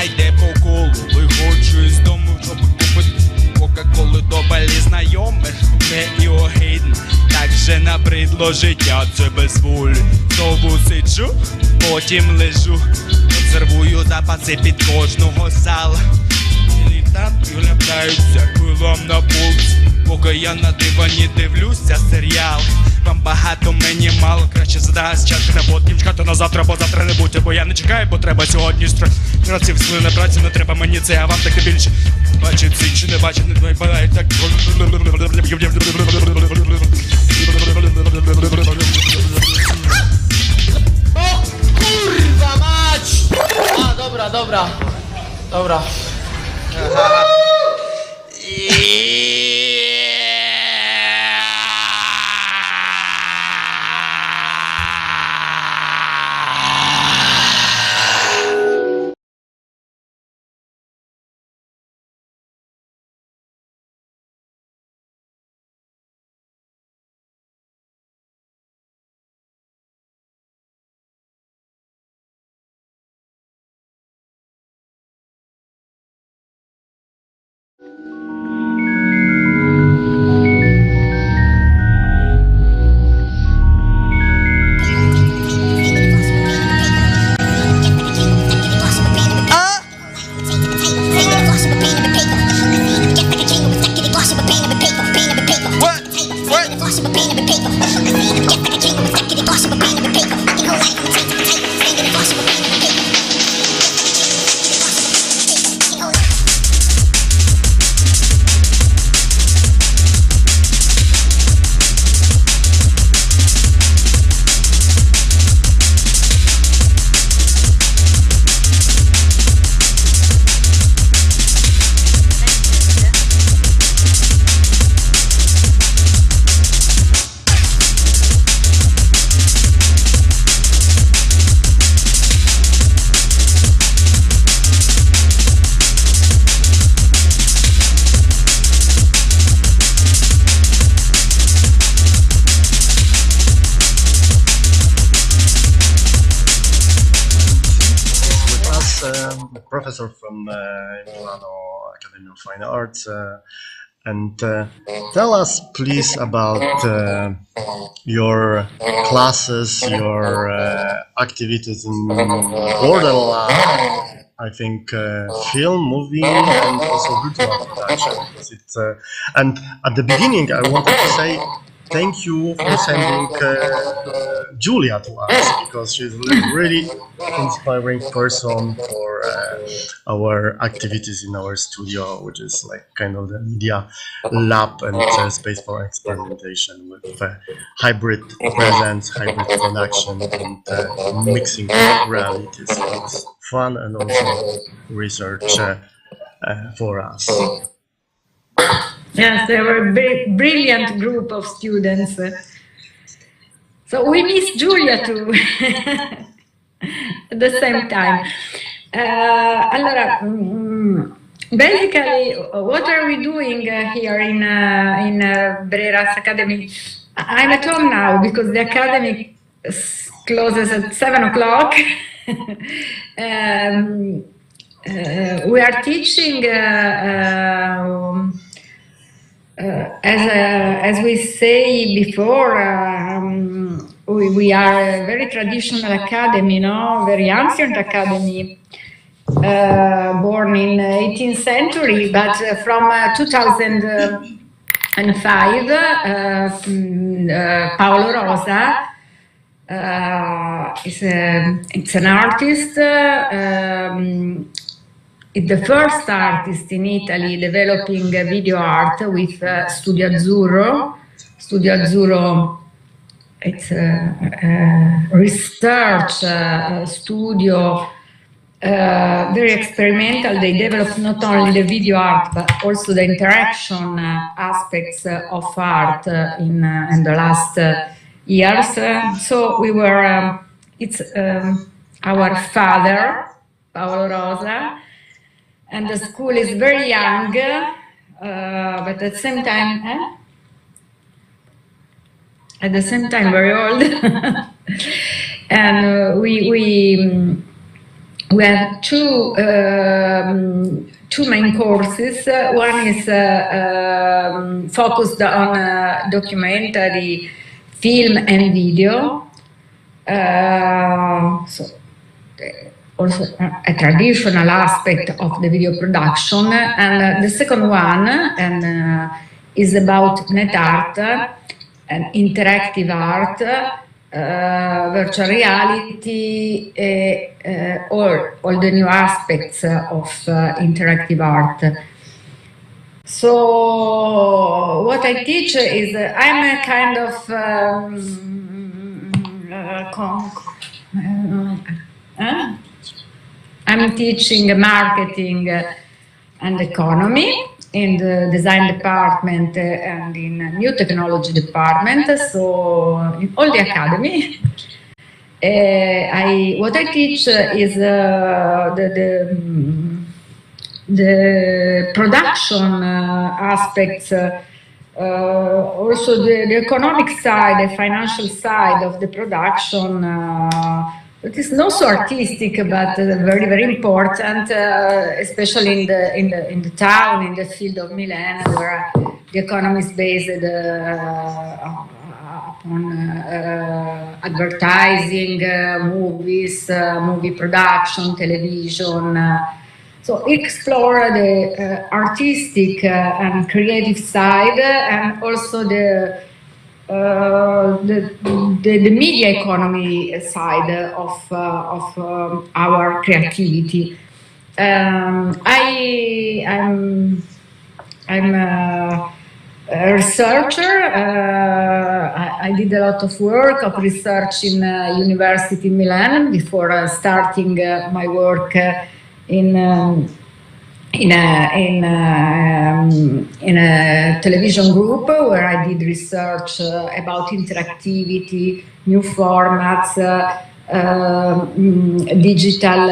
вона йде по колу. Виходжу із дому, щоб купити кока-колу до балі знайомих. Не і огидно, так же набридло життя, це без волі. Знову сиджу, потім лежу, консервую запаси під кожного зала. Літати виглядаються пилом на полці, поки я на дивані дивлюся серіал. Вам багато, мені мало, краще задасть чашки на водки, чекати на завтра, бо завтра не буде, бо я не чекаю, бо треба сьогодні праці, вслини праці, не треба мені це, а вам таки більше. Бачить ці чи не бачить, не твої балають так. O kurwa mać! A, dobra, dobra. Dobra. Professor from Milano Academy of Fine Arts, and tell us please about your classes, your activities in borderline, I think film, movie, and also virtual production. It's, and at the beginning I wanted to say thank you for sending Julia to us, because she's a really inspiring person for our activities in our studio, which is like kind of the media lab and space for experimentation with hybrid presence, hybrid production, and mixing realities. It's fun and also research for us. Yes, they were a brilliant group of students. So we miss Giulia too, at the same time. Allora, basically, what are we doing here in Brera's Academy? I'm at home now because the academy closes at 7 o'clock. We are teaching as we say before, we are a very traditional academy, no? Very ancient academy, born in 18th century, but from 2005, Paolo Rosa it's an artist. It's the first artist in Italy developing video art with Studio Azzurro. Studio Azzurro, it's a research studio, very experimental. They develop not only the video art, but also the interaction aspects of art in the last years. So we were, it's our father, Paolo Rosa, and the school is very young, but at the same time, very old. And we have two main courses. One is focused on documentary, film and video. So also a traditional aspect of the video production. And the second one is about net art and interactive art, virtual reality, all the new aspects of interactive art. So what I teach is, I'm a kind of I'm teaching marketing and economy in the design department and in new technology department, so in all the academy. What I teach is the production aspects, also the economic side, the financial side of the production. It is not so artistic, but very, very important, especially in the town, in the field of Milan, where the economy is based upon advertising, movies, movie production, television. So explore the artistic and creative side, and also the media economy side of our creativity. I'm a researcher. I did a lot of work of research in University in Milan before starting my work in a television group where I did research about interactivity, new formats, digital,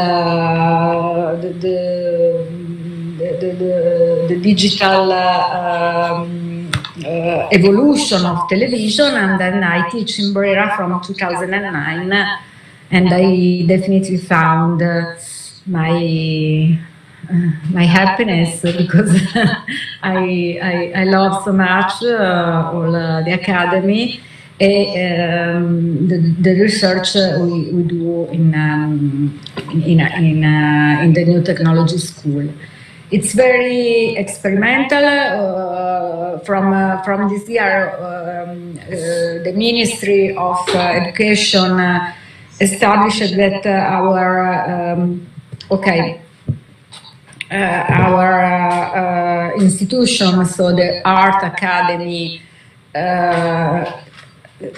the digital evolution of television, and then I teach in Brera from 2009, and I definitely found my happiness, because I love so much all the academy, the research we do in the new technology school. It's very experimental. From this year, the Ministry of Education established that our institution, so the Art Academy,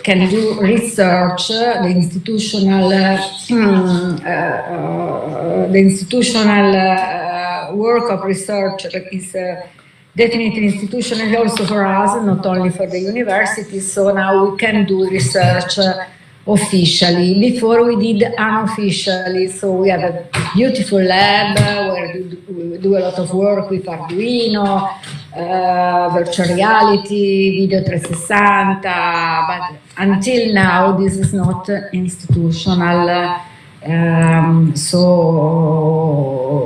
can do research. The institutional work of research is definitely institutional also for us, not only for the university. So now we can do research officially. Before we did unofficially, so we have a beautiful lab where we do a lot of work with Arduino, virtual reality, video 360, but until now this is not institutional. So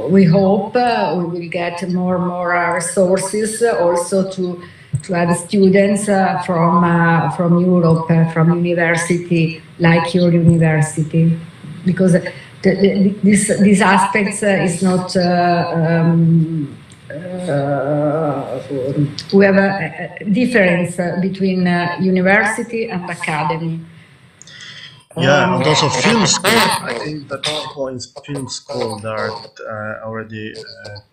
we hope we will get more and more resources also to have students from Europe, from university like your university, because this aspect is not. We have a difference between university and academy. Yeah, and also film school. I think that people in film school that already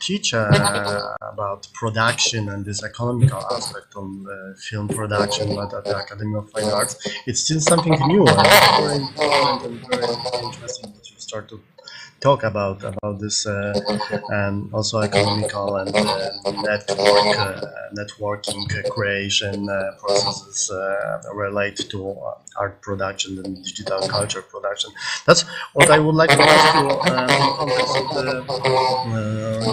teach about production and this economical aspect on film production, but at the Academy of Fine Arts, it's still something new and very important and very interesting that you start to talk about this and also economical and networking creation processes related to art production and digital culture production. That's what I would like to ask you in the context of the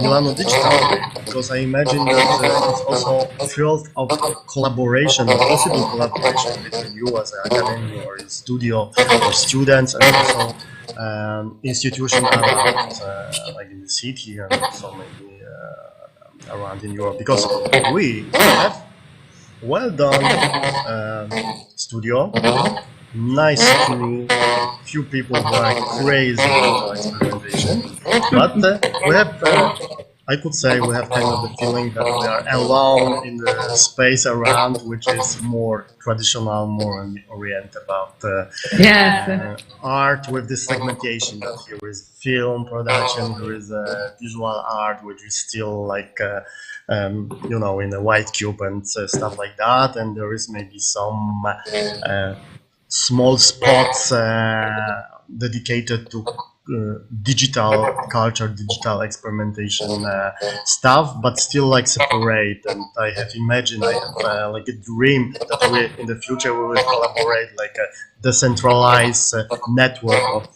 Milano Digital Day, because I imagine that it's also a field of collaboration, or possible collaboration between you as an academy or a studio or students, and also institution about like in the city and also maybe around in Europe, because we have well done studio, nice crew, few people who are crazy about experimentation, but we have, I could say, we have kind of the feeling that we are alone in the space around, which is more traditional, more oriented about Yes. art with this segmentation. That here is film production, there is visual art, which is still like you know, in a white cube and stuff like that, and there is maybe some small spots dedicated to digital culture, digital experimentation stuff, but still like separate. And I have imagined, I have like a dream that we in the future we will collaborate like a decentralized network of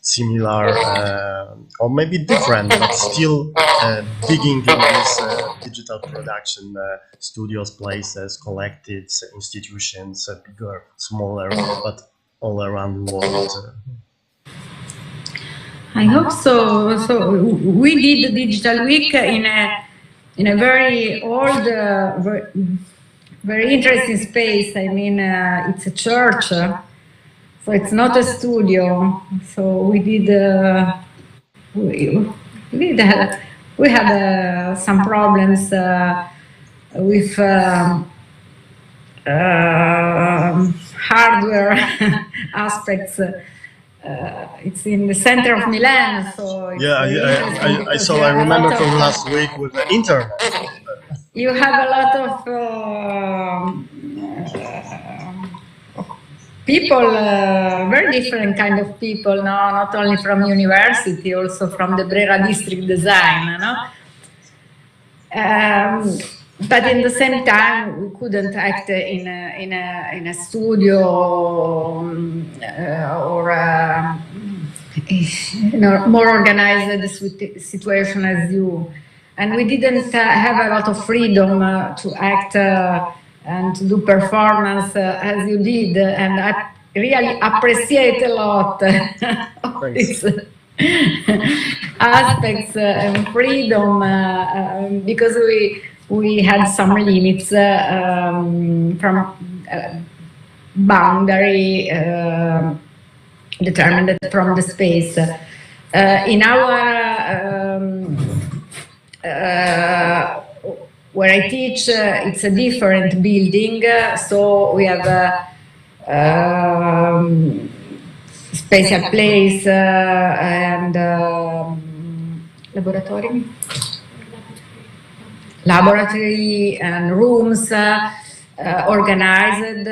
similar or maybe different, but still digging in this digital production studios, places, collectives, institutions, bigger, smaller, but all around the world. I hope so. So we did the Digital Week in a very old, very interesting space. I mean, it's a church, so it's not a studio. So we did we had some problems with hardware aspects. It's in the center of Milan, so it's I saw. I remember from last week with the internet. You have a lot of people, very different kind of people, no? Not only from university, also from the Brera district design, no? But in the same time, we couldn't act in a studio or more organized situation as you. And we didn't have a lot of freedom to act and to do performance as you did. And I really appreciate a lot of these aspects and freedom because we had some limits from boundary determined from the space. In our where I teach, it's a different building, so we have a special place and laboratory and rooms organized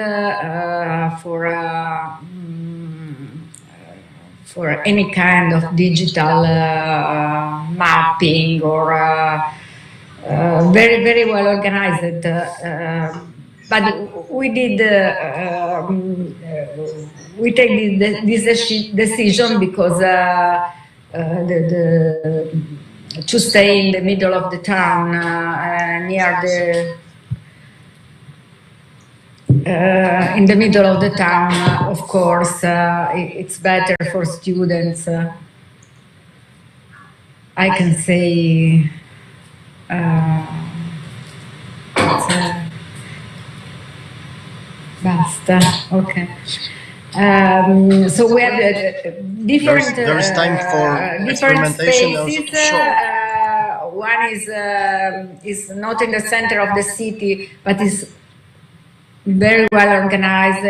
for any kind of digital mapping or very, very well organized. But we did, we take this decision because to stay in the middle of the town, near the in the middle of the town, of course, it's better for students. I can say basta. Okay. So we have different. There's time for experimentation. Spaces. One is not in the center of the city, but is very well organized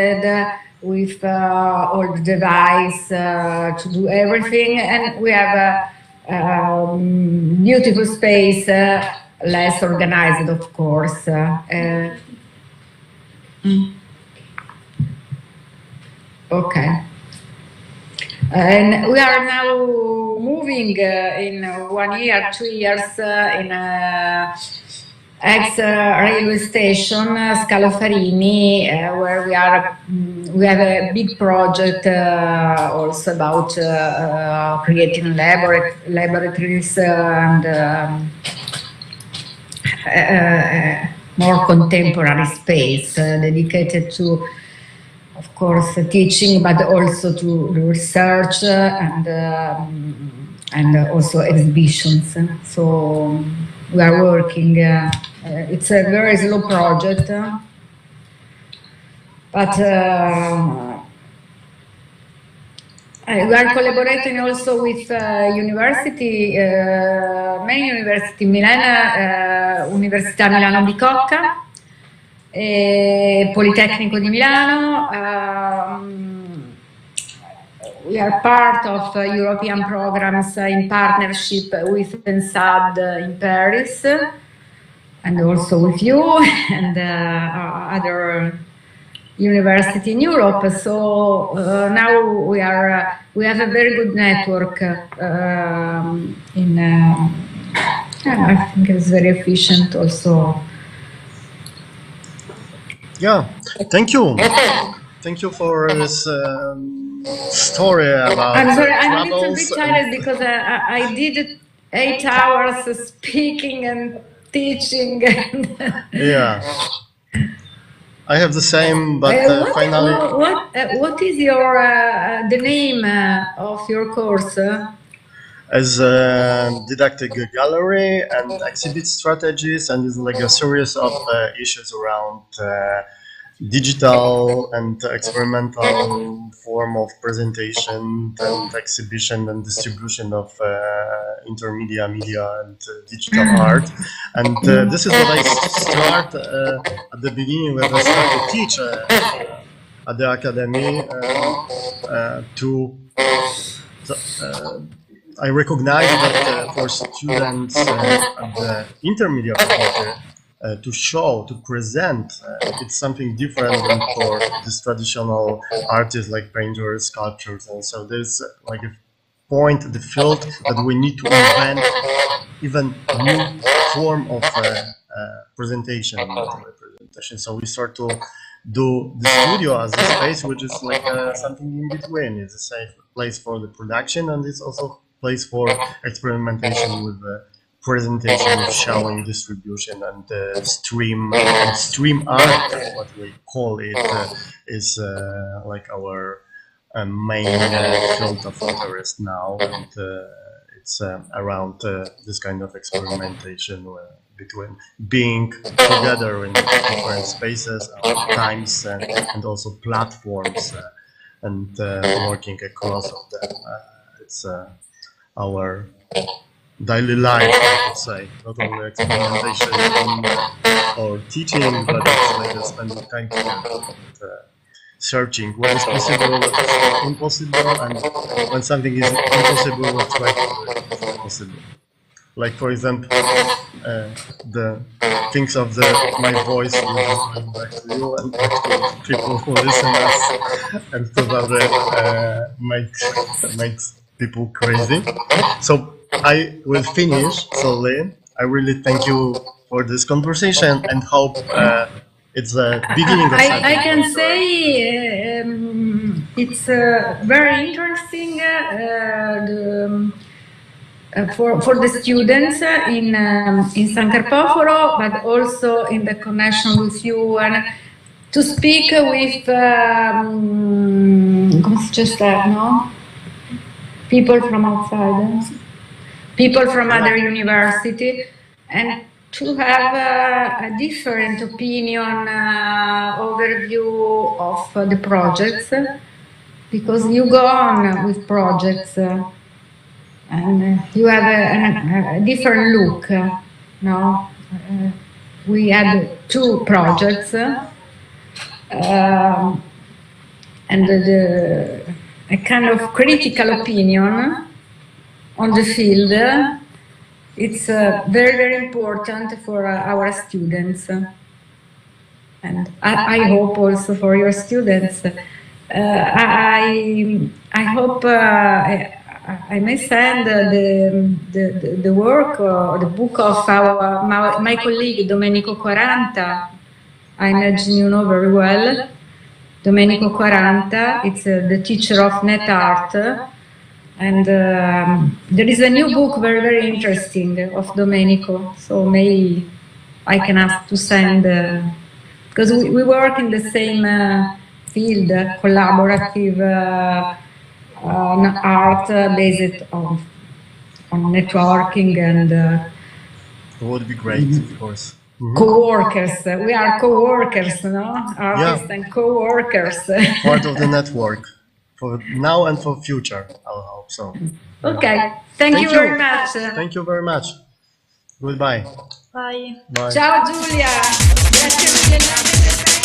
with all the device to do everything, and we have a beautiful space, less organized, of course. Okay. And we are now moving in 1 year, 2 years in ex-railway station, Scalofarini, where we have a big project also about creating laboratories and more contemporary space dedicated to of course, teaching, but also to research and also exhibitions. So we are working. It's a very slow project, but we are collaborating also with university, many university, Università Milano Bicocca, Politecnico di Milano. We are part of European programs in partnership with NSAD in Paris, and also with you and other university in Europe. So now we have a very good network I think it's very efficient also. Yeah, thank you. Thank you for this story about I'm sorry, I'm a little travels bit tired because I did 8 hours speaking and teaching. Yeah, I have the same, but finally. What is your the name of your course? As a didactic gallery and exhibit strategies, and it's like a series of issues around digital and experimental form of presentation and exhibition and distribution of intermedia, media and digital art. And this is what I start at the beginning when I started to teach at the academy I recognize that for students at the intermediate faculty, to show, to present, it's something different than for this traditional artists like painters, sculptors, and so there's like a point, the field that we need to invent even new form of presentation. So we start to do the studio as a space which is like something in between. It's a safe place for the production, and it's also place for experimentation with the presentation, with showing, distribution, and stream art, what we call it, is like our main field of interest now, and it's around this kind of experimentation between being together in different spaces, times, and also platforms, and working across of them. It's our daily life, I would say, not only experimentation or teaching, but it's like spending time together and searching what is possible, what is impossible, and when something is impossible, we try to do it possible. Like, for example, the things of my voice will just bring back to you and back to people who listen us, and probably makes people crazy. So I will finish slowly. I really thank you for this conversation and hope it's the beginning of something. I can say it's very interesting for the students in San Carpoforo, but also in the connection with you, and to speak with people from outside, people from other university, and to have a different opinion, overview of the projects, because you go on with projects and you have a different look. We had 2 projects, and a kind of critical opinion on the field. It's very, very important for our students, and I hope also for your students. I hope I may send the work or the book of my colleague Domenico 40. I imagine you know very well Domenico 40. It's the teacher of net art. And there is a new book, very, very interesting, of Domenico. So maybe I can ask to send, because we work in the field, collaborative art based on networking and It would be great, of course. co-workers. We are co-workers, no? Artists and co-workers. Part of the network for now and for future, I hope so. Okay, thank you very much. Thank you very much. Goodbye. Bye. Bye. Ciao Giulia. Grazie mille.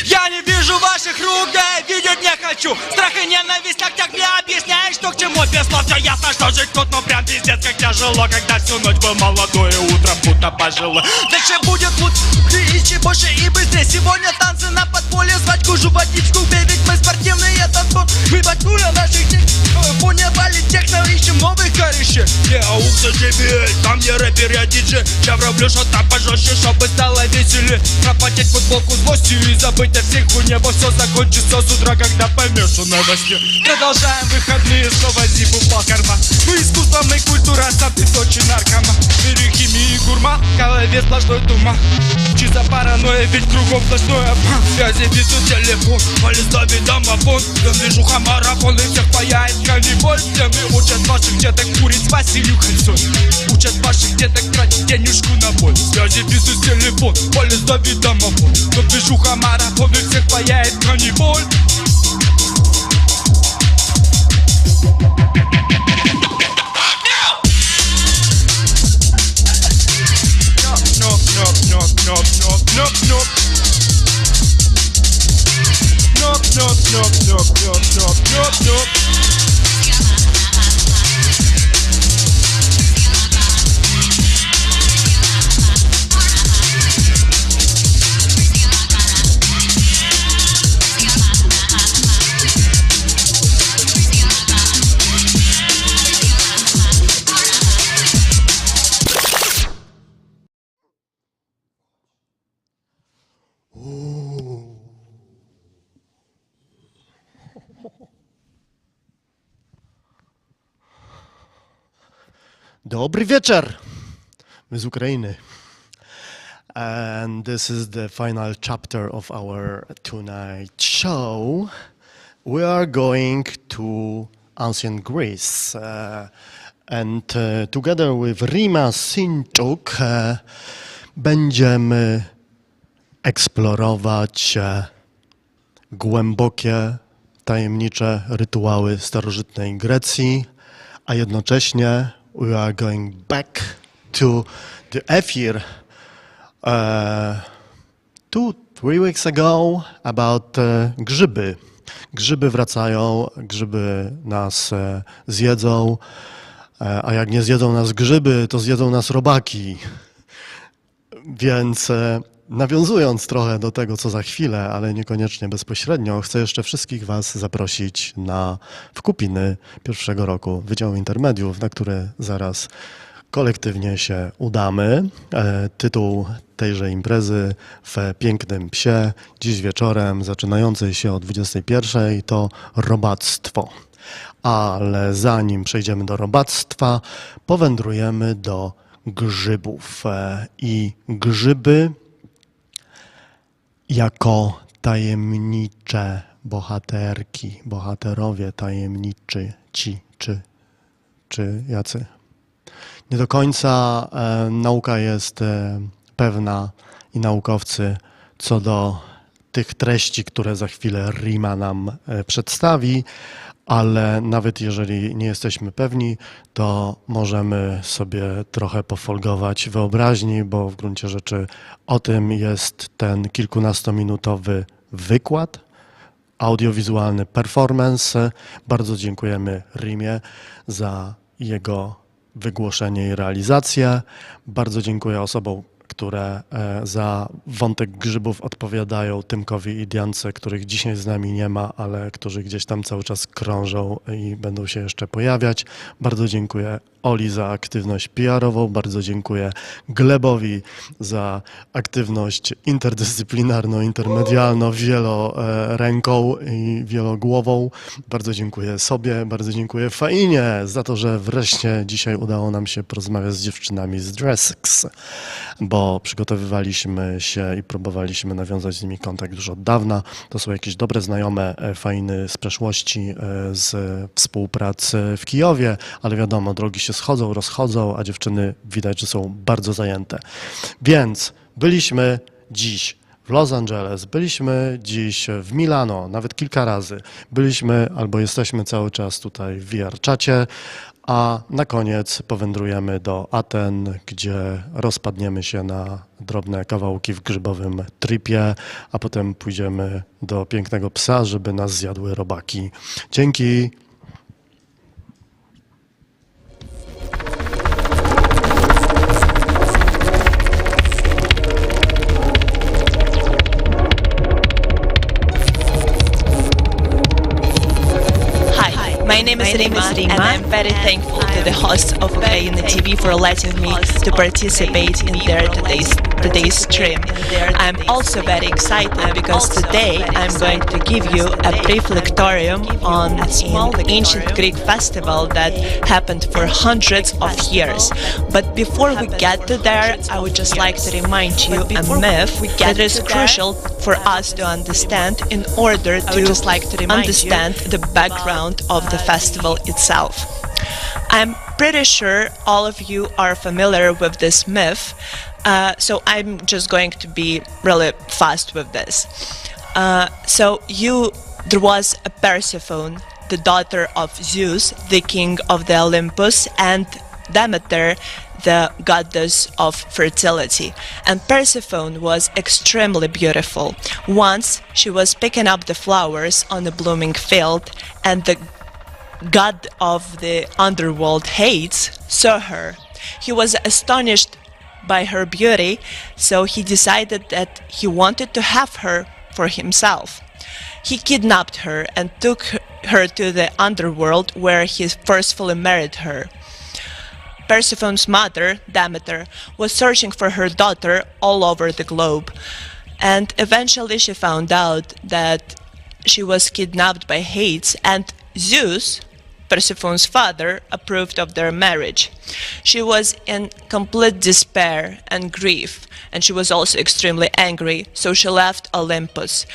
Я не вижу ваших рук, да я видеть не хочу. Страх и ненависть, как мне объясняешь, что к чему без слов. Все ясно, что жить тут, но прям пиздец, как тяжело. Когда всю ночь был молодой, утром будто пожило. Дальше будет лучше, и больше и быстрее. Сегодня танцы на подполье, звать кужу, водичку, ведь мы спортивные танцпол. Мы батуля наших дней, по небали техно, ищем новых корешей. Я аукса JBL, там где рэпер, я диджей. Я вроблю, что там пожестче, чтобы стало веселее. Пропотеть футболку злости и забыть о всех хуйне. Во все закончится с утра, когда поймешь, что на восьме. Продолжаем выходные, снова зип упал карман. Мы искусство, мы культура, сам ты точно наркоман. В мире химии и гурман, в голове сплошной туман. Чисто паранойя, ведь кругом сплошной обман. Связи везут телефон, полистовый домофон. Я вижу марафон, и всех паяет каннибаль. Темы учат ваших деток курить с Василию кольцо. Учат ваших деток тратить денежку на боль. Связи везут телефон, полистовый домофон. Я вижу марафон, и всех паяет каннибаль. Dobry wieczór! My z Ukrainy. And this is the final chapter of our tonight show. We are going to ancient Greece. And together with Rima Sinczuk będziemy eksplorować głębokie, tajemnicze rytuały starożytnej Grecji, a jednocześnie we are going back to the Ethir 2-3 weeks ago about grzyby. Grzyby wracają, grzyby nas zjedzą, a jak nie zjedzą nas grzyby, to zjedzą nas robaki. Więc nawiązując trochę do tego, co za chwilę, ale niekoniecznie bezpośrednio, chcę jeszcze wszystkich Was zaprosić na wkupiny pierwszego roku Wydziału Intermediów, na które zaraz kolektywnie się udamy. Tytuł tejże imprezy w Pięknym Psie, dziś wieczorem, zaczynającej się o 21:00, to robactwo. Ale zanim przejdziemy do robactwa, powędrujemy do grzybów. I grzyby jako tajemnicze bohaterki, bohaterowie tajemniczy, czy jacy? Nie do końca nauka jest pewna i naukowcy co do tych treści, które za chwilę Rima nam przedstawi, ale nawet jeżeli nie jesteśmy pewni, to możemy sobie trochę pofolgować wyobraźni, bo w gruncie rzeczy o tym jest ten kilkunastominutowy wykład, audiowizualny performance. Bardzo dziękujemy Rimie za jego wygłoszenie i realizację. Bardzo dziękuję osobom, które za wątek grzybów odpowiadają, Tymkowi i Diance, których dzisiaj z nami nie ma, ale którzy gdzieś tam cały czas krążą i będą się jeszcze pojawiać. Bardzo dziękuję Oli za aktywność PR-ową, bardzo dziękuję Glebowi za aktywność interdyscyplinarną, intermedialną, wieloręką i wielogłową. Bardzo dziękuję sobie, bardzo dziękuję Fainie za to, że wreszcie dzisiaj udało nam się porozmawiać z dziewczynami z Dressx, bo przygotowywaliśmy się i próbowaliśmy nawiązać z nimi kontakt już od dawna. To są jakieś dobre znajome Fainy z przeszłości, z współpracy w Kijowie, ale wiadomo, drogi się schodzą, rozchodzą, a dziewczyny widać, że są bardzo zajęte. Więc byliśmy dziś w Los Angeles, byliśmy dziś w Milano, nawet kilka razy. Byliśmy albo jesteśmy cały czas tutaj w VR-czacie, a na koniec powędrujemy do Aten, gdzie rozpadniemy się na drobne kawałki w grzybowym tripie, a potem pójdziemy do Pięknego Psa, żeby nas zjadły robaki. Dzięki! My name is Rima, and I'm very thankful to the hosts of UKRAiNATV for letting me to participate in their today's stream. I'm also very excited because today I'm going to give you a brief lectorium on an ancient Greek festival that happened for hundreds of years. But before we get to there, I would just like to remind you a myth that is crucial for us to understand in order to understand the background of the festival itself. I'm pretty sure all of you are familiar with this myth, so I'm just going to be really fast with this. There was a Persephone, the daughter of Zeus, the king of the Olympus, and Demeter, the goddess of fertility. And Persephone was extremely beautiful. Once she was picking up the flowers on a blooming field, and the god of the underworld, Hades, saw her. He was astonished by her beauty, so he decided that he wanted to have her for himself. He kidnapped her and took her to the underworld, where he forcefully married her. Persephone's mother, Demeter, was searching for her daughter all over the globe, and eventually she found out that she was kidnapped by Hades, and Zeus Persephone's father approved of their marriage. She was in complete despair and grief, and she was also extremely angry, so she left Olympus.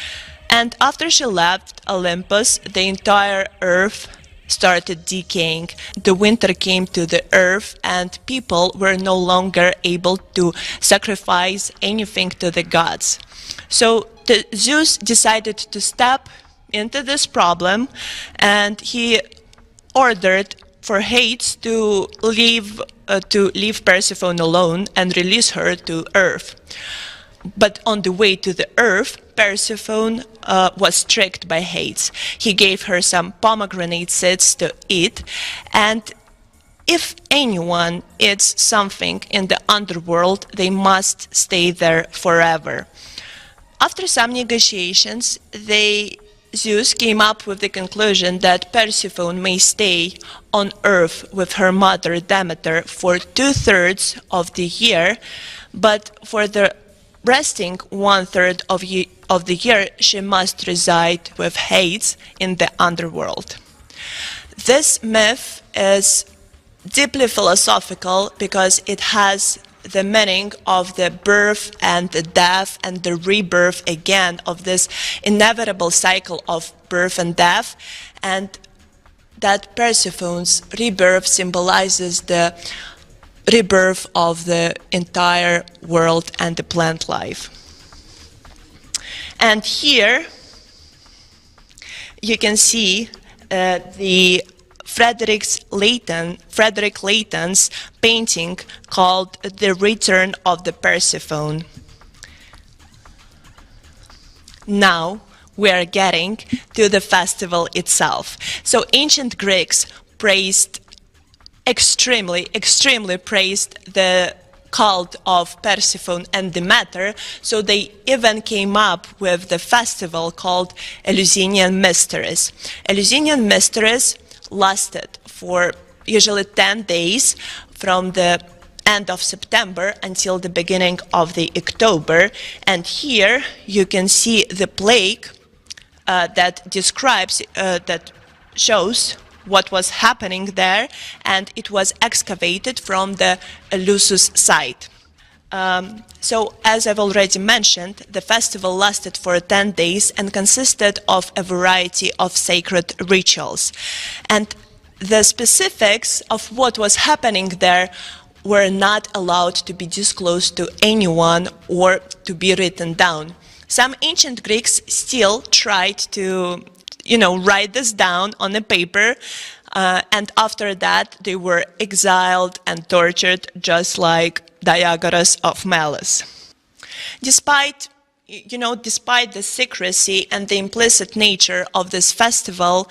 And after she left Olympus, the entire earth started decaying. The winter came to the earth, and people were no longer able to sacrifice anything to the gods. So Zeus decided to step into this problem, and he ordered for Hades to leave Persephone alone and release her to Earth. But on the way to the Earth, Persephone was tricked by Hades. He gave her some pomegranate seeds to eat, and if anyone eats something in the underworld, they must stay there forever. After some negotiations, Zeus came up with the conclusion that Persephone may stay on Earth with her mother Demeter for 2/3 of the year, but for the resting 1/3 of the year, she must reside with Hades in the underworld. This myth is deeply philosophical because it has the meaning of the birth and the death and the rebirth again of this inevitable cycle of birth and death, and that Persephone's rebirth symbolizes the rebirth of the entire world and the plant life. And here you can see the Frederick Leighton's painting called The Return of the Persephone. Now we are getting to the festival itself. So ancient Greeks extremely praised the cult of Persephone and Demeter, so they even came up with the festival called Eleusinian Mysteries. Eleusinian Mysteries lasted for usually 10 days from the end of September until the beginning of the October, and here you can see the plaque that shows what was happening there, and it was excavated from the Eleusis site. So, as I've already mentioned, the festival lasted for 10 days and consisted of a variety of sacred rituals. And the specifics of what was happening there were not allowed to be disclosed to anyone or to be written down. Some ancient Greeks still tried to write this down on a paper, and after that they were exiled and tortured just like Diagoras of Melis. Despite the secrecy and the implicit nature of this festival,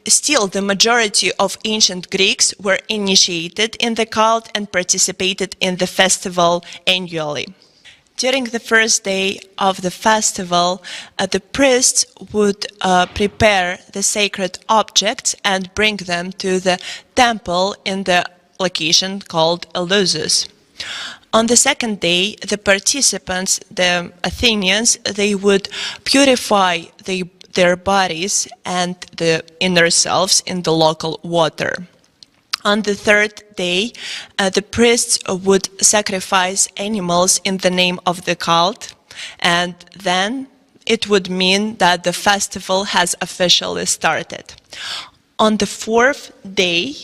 still the majority of ancient Greeks were initiated in the cult and participated in the festival annually. During the first day of the festival, the priests would prepare the sacred objects and bring them to the temple in the location called Eleusis. On the second day, the participants, the Athenians, they would purify their bodies and the inner selves in the local water. On the third day, the priests would sacrifice animals in the name of the cult, and then it would mean that the festival has officially started. On the fourth day,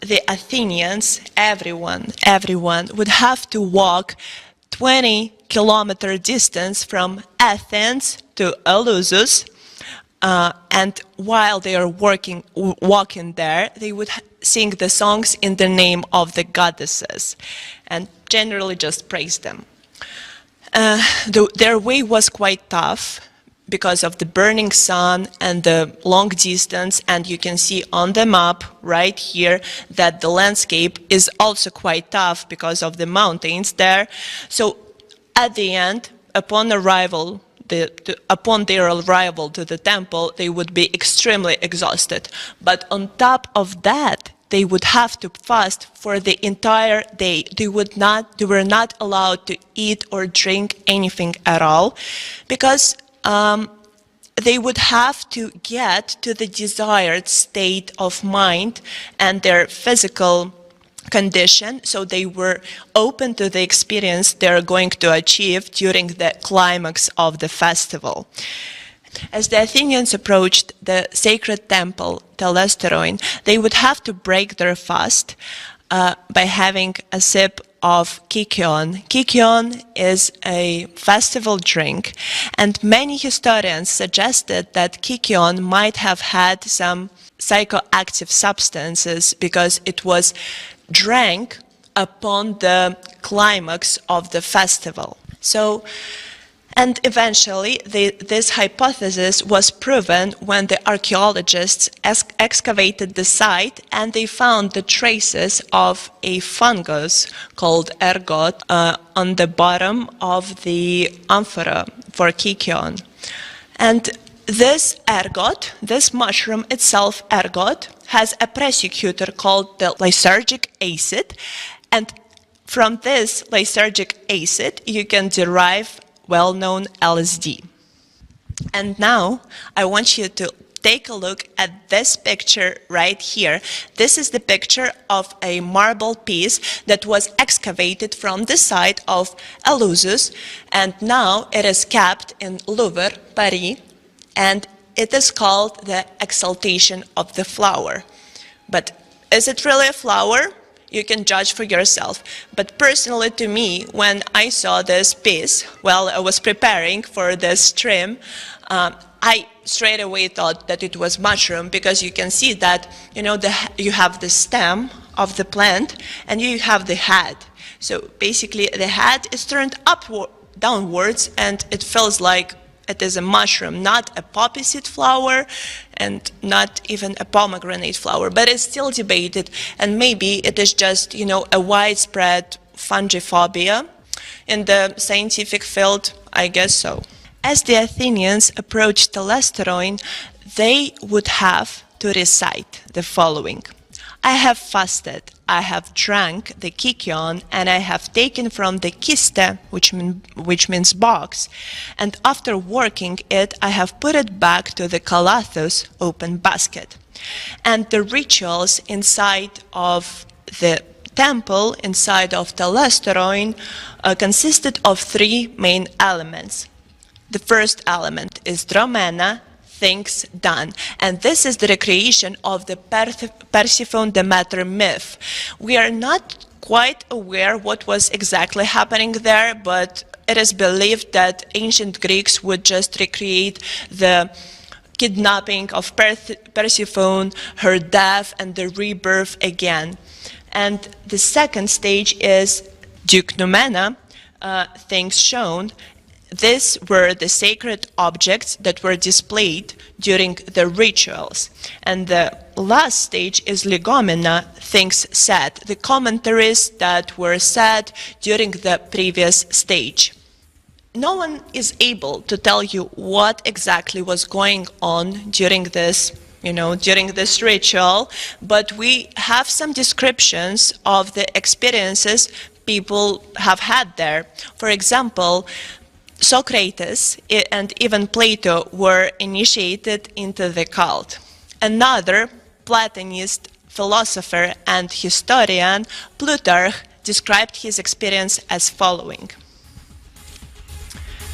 the Athenians, everyone would have to walk 20-kilometer distance from Athens to Eleusis, and while they are walking there, they would sing the songs in the name of the goddesses and generally just praise them. Their way was quite tough because of the burning sun and the long distance, and you can see on the map right here that the landscape is also quite tough because of the mountains there. So at the end, upon their arrival to the temple, they would be extremely exhausted. But on top of that, they would have to fast for the entire day. They were not allowed to eat or drink anything at all, because they would have to get to the desired state of mind and their physical condition, so they were open to the experience they're going to achieve during the climax of the festival. As the Athenians approached the sacred temple, Telesteroin, they would have to break their fast by having a sip of kykion. Kykion is a festival drink, and many historians suggested that kykion might have had some psychoactive substances because it was drank upon the climax of the festival. And eventually, this hypothesis was proven when the archaeologists excavated the site and they found the traces of a fungus called ergot on the bottom of the amphora for kykion. And this ergot, this mushroom itself, ergot, has a persecutor called the lysergic acid, and from this lysergic acid you can derive well-known LSD. And now I want you to take a look at this picture right here. This is the picture of a marble piece that was excavated from the site of Eleusis, and now it is kept in Louvre, Paris, and it is called the exaltation of the flower. But is it really a flower? You can judge for yourself. But personally, to me, when I saw this piece, while I was preparing for this stream, I straight away thought that it was mushroom, because you can see that, you know, you have the stem of the plant and you have the head. So basically the head is turned downwards, and it feels like it is a mushroom, not a poppy seed flower and not even a pomegranate flower, but it's still debated, and maybe it is just, you know, a widespread fungiphobia in the scientific field. I guess so. As the Athenians approached Telesteroin, they would have to recite the following: I have fasted, I have drank the kykion, and I have taken from the kiste, which means box, and after working it, I have put it back to the kalathos, open basket. And the rituals inside of the temple, inside of Telesteroin, consisted of three main elements. The first element is dromena, things done, and this is the recreation of the Persephone-Demeter myth. We are not quite aware what was exactly happening there, but it is believed that ancient Greeks would just recreate the kidnapping of Persephone, her death, and the rebirth again. And the second stage is deuknomena, things shown. These were the sacred objects that were displayed during the rituals. And the last stage is legomena, things said, the commentaries that were said during the previous stage. No one is able to tell you what exactly was going on during this, during this ritual, but we have some descriptions of the experiences people have had there. For example, Socrates and even Plato were initiated into the cult. Another Platonist philosopher and historian, Plutarch, described his experience as following.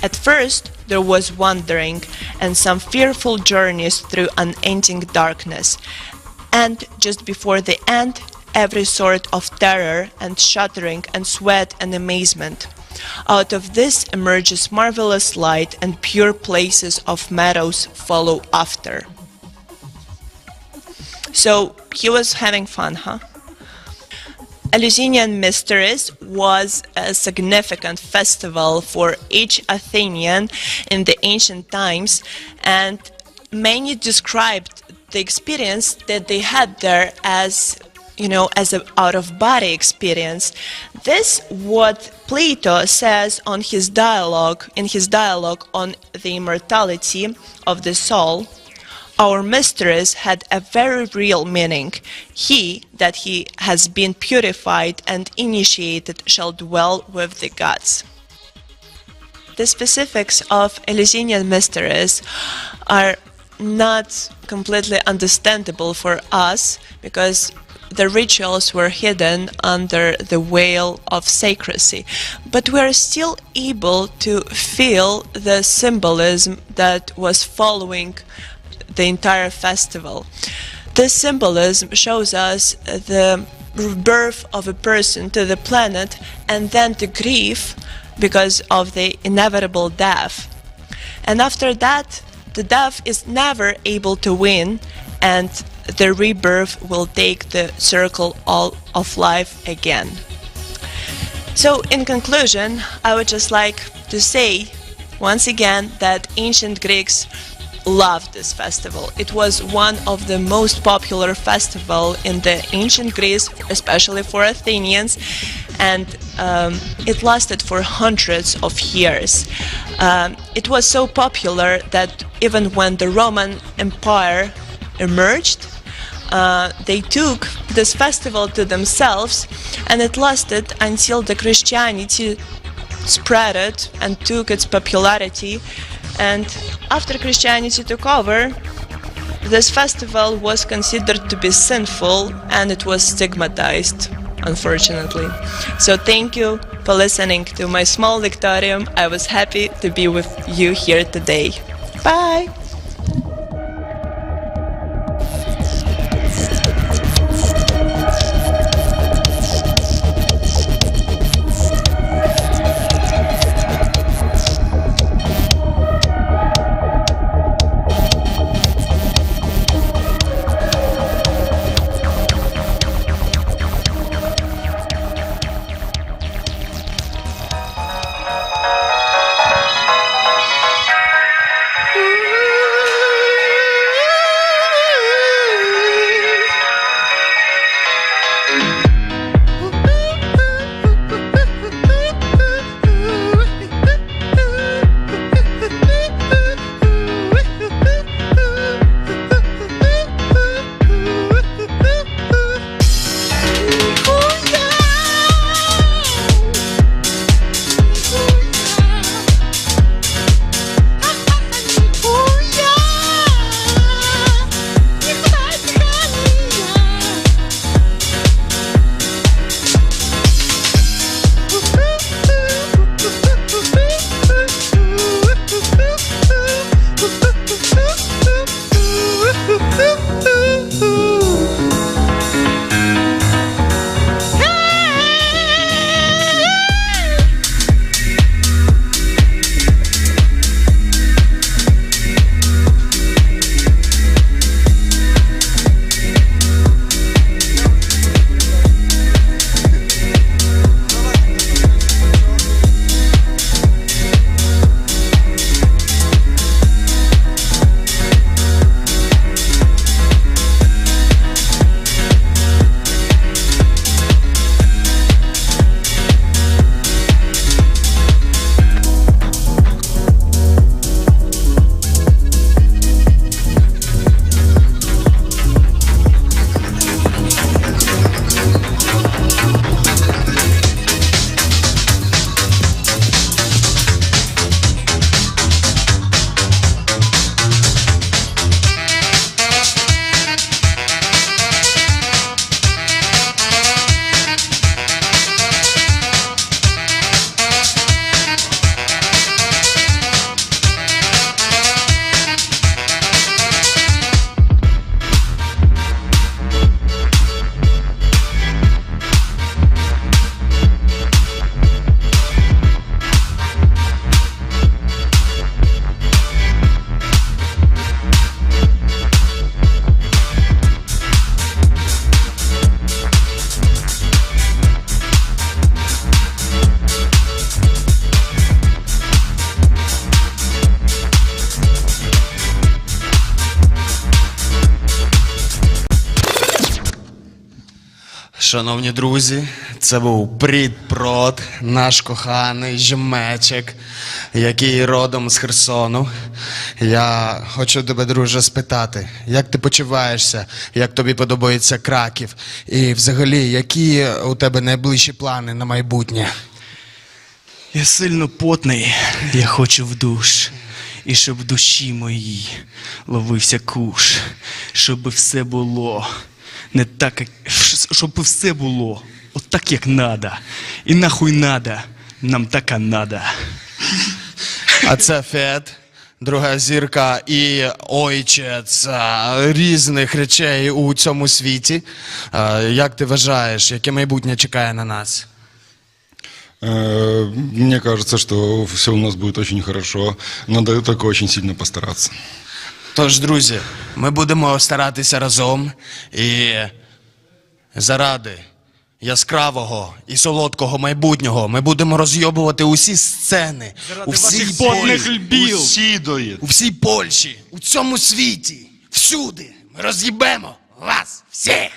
At first, there was wandering and some fearful journeys through unending darkness, and just before the end, every sort of terror and shuddering and sweat and amazement. Out of this emerges marvelous light, and pure places of meadows follow after. So he was having fun, huh? Eleusinian Mysteries was a significant festival for each Athenian in the ancient times, and many described the experience that they had there as as an out-of-body experience. This what Plato says in his dialogue on the immortality of the soul. Our mysteries had a very real meaning. He that he has been purified and initiated shall dwell with the gods. the specifics of Eleusinian mysteries are not completely understandable for us because the rituals were hidden under the veil of secrecy, but we are still able to feel the symbolism that was following the entire festival. This symbolism shows us the birth of a person to the planet and then the grief because of the inevitable death. And after that, the death is never able to win, and the rebirth will take the circle of life again. So in conclusion, I would just like to say once again that ancient Greeks loved this festival. It was one of the most popular festivals in the ancient Greece, especially for Athenians, and it lasted for hundreds of years. It was so popular that even when the Roman Empire emerged, they took this festival to themselves, and it lasted until the Christianity spread it and took its popularity. And after Christianity took over, this festival was considered to be sinful and it was stigmatized, unfortunately. So thank you for listening to my small lectorium. I was happy to be with you here today. Bye! Шановні друзі, це був Прід-Прод, наш коханий жмечик, який родом з Херсону. Я хочу тебе, друже, спитати, як ти почуваєшся, як тобі подобається Краків, і взагалі, які у тебе найближчі плани на майбутнє? Я сильно потний, я хочу в душ. І щоб в душі моїй ловився куш. Щоб все було не так, як... Щоб все було отак, як надо. І нахуй надо, нам така надо. А це Фед, друга зірка і ойчець різних речей у цьому світі. Як ти вважаєш, яке майбутнє чекає на нас? Мне кажется, что все у нас будет очень хорошо. Надо только очень сильно постараться. Тож, друзі, ми будемо старатися разом і заради яскравого і солодкого майбутнього ми будемо розйобувати усі сцени у всій потних льбів. у всій Польщі, у цьому світі, всюди. Ми роз'їбемо вас всіх!